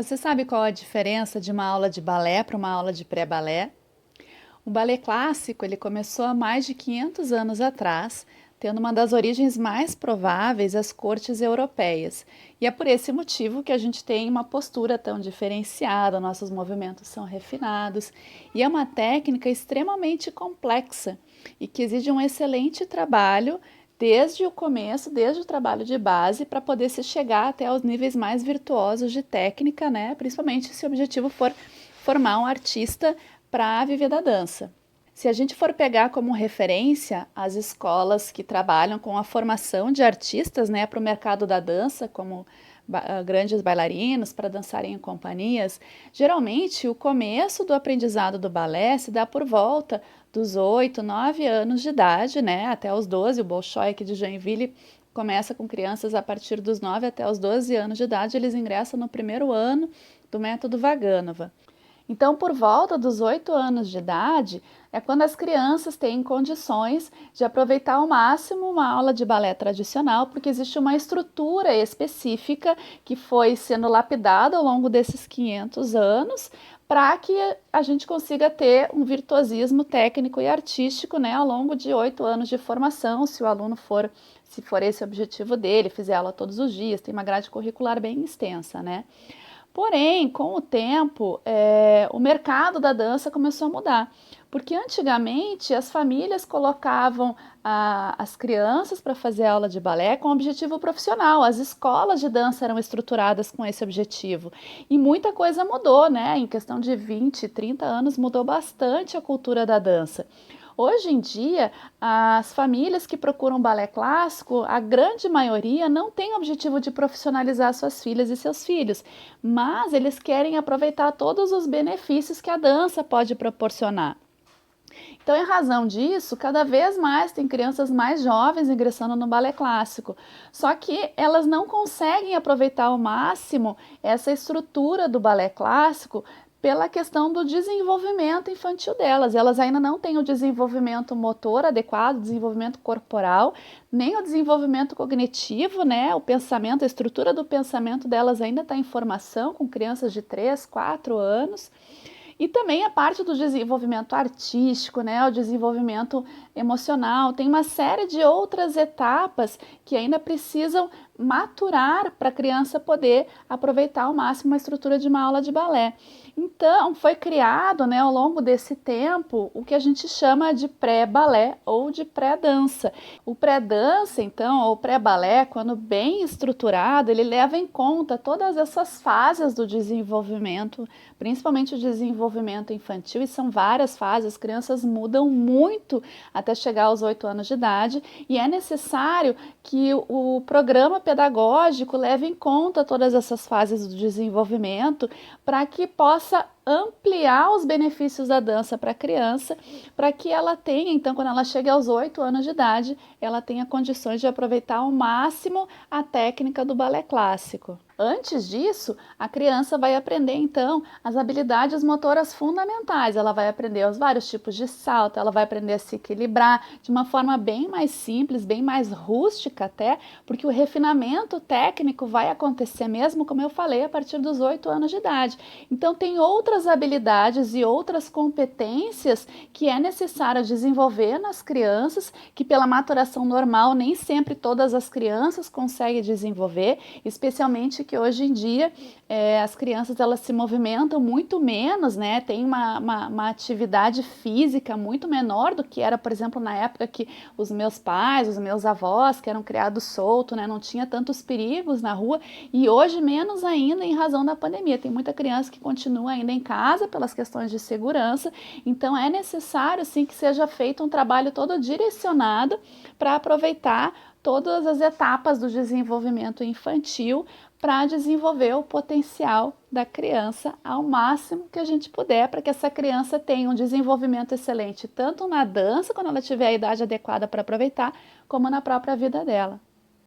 Você sabe qual a diferença de uma aula de balé para uma aula de pré-balé? O balé clássico, ele começou há mais de 500 anos atrás, tendo uma das origens mais prováveis as cortes europeias. E é por esse motivo que a gente tem uma postura tão diferenciada, nossos movimentos são refinados, e é uma técnica extremamente complexa e que exige um excelente trabalho desde o começo, desde o trabalho de base, para poder se chegar até os níveis mais virtuosos de técnica, né? Principalmente se o objetivo for formar um artista para viver da dança. Se a gente for pegar como referência as escolas que trabalham com a formação de artistas, né, para o mercado da dança, como grandes bailarinos para dançarem em companhias, geralmente o começo do aprendizado do balé se dá por volta dos 8, 9 anos de idade, né, até os 12. O Bolshoi aqui de Joinville começa com crianças a partir dos 9 até os 12 anos de idade, eles ingressam no primeiro ano do método Vaganova. Então, por volta dos 8 anos de idade, é quando as crianças têm condições de aproveitar ao máximo uma aula de balé tradicional, porque existe uma estrutura específica que foi sendo lapidada ao longo desses 500 anos para que a gente consiga ter um virtuosismo técnico e artístico, né, ao longo de 8 anos de formação, se o aluno for, se for esse o objetivo dele, fizer aula todos os dias, tem uma grade curricular bem extensa, né? Porém, com o tempo, o mercado da dança começou a mudar, porque antigamente as famílias colocavam as crianças para fazer aula de balé com objetivo profissional, as escolas de dança eram estruturadas com esse objetivo, e muita coisa mudou, né? Em questão de 20, 30 anos mudou bastante a cultura da dança. Hoje em dia, as famílias que procuram balé clássico, a grande maioria não tem o objetivo de profissionalizar suas filhas e seus filhos, mas eles querem aproveitar todos os benefícios que a dança pode proporcionar. Então, em razão disso, cada vez mais tem crianças mais jovens ingressando no balé clássico. Só que elas não conseguem aproveitar ao máximo essa estrutura do balé clássico pela questão do desenvolvimento infantil delas. Elas ainda não têm o desenvolvimento motor adequado, o desenvolvimento corporal, nem o desenvolvimento cognitivo, né? O pensamento, a estrutura do pensamento delas ainda está em formação, com crianças de 3, 4 anos. E também a parte do desenvolvimento artístico, né, o desenvolvimento emocional, tem uma série de outras etapas que ainda precisam maturar para a criança poder aproveitar ao máximo a estrutura de uma aula de balé. Então, foi criado, né, ao longo desse tempo, o que a gente chama de pré-balé ou de pré-dança. O pré-dança, então, ou pré-balé, quando bem estruturado, ele leva em conta todas essas fases do desenvolvimento, principalmente o desenvolvimento infantil, e são várias fases, as crianças mudam muito até chegar aos 8 anos de idade, e é necessário que o programa pedagógico leve em conta todas essas fases do desenvolvimento para que possa ampliar os benefícios da dança para a criança, para que ela tenha, então, quando ela chega aos 8 anos de idade, ela tenha condições de aproveitar ao máximo a técnica do balé clássico. Antes disso, a criança vai aprender, então, as habilidades motoras fundamentais. Ela vai aprender os vários tipos de salto, ela vai aprender a se equilibrar de uma forma bem mais simples, bem mais rústica até, porque o refinamento técnico vai acontecer mesmo, como eu falei, a partir dos 8 anos de idade. Então, tem outras habilidades e outras competências que é necessário desenvolver nas crianças, que pela maturação normal nem sempre todas as crianças conseguem desenvolver, especialmente que hoje em dia as crianças elas se movimentam muito menos, né? Tem uma atividade física muito menor do que era, por exemplo, na época que os meus pais, os meus avós, que eram criados solto, né? Não tinha tantos perigos na rua, e hoje menos ainda em razão da pandemia. Tem muita criança que continua ainda em casa pelas questões de segurança, então é necessário sim que seja feito um trabalho todo direcionado para aproveitar todas as etapas do desenvolvimento infantil para desenvolver o potencial da criança ao máximo que a gente puder, para que essa criança tenha um desenvolvimento excelente, tanto na dança, quando ela tiver a idade adequada para aproveitar, como na própria vida dela.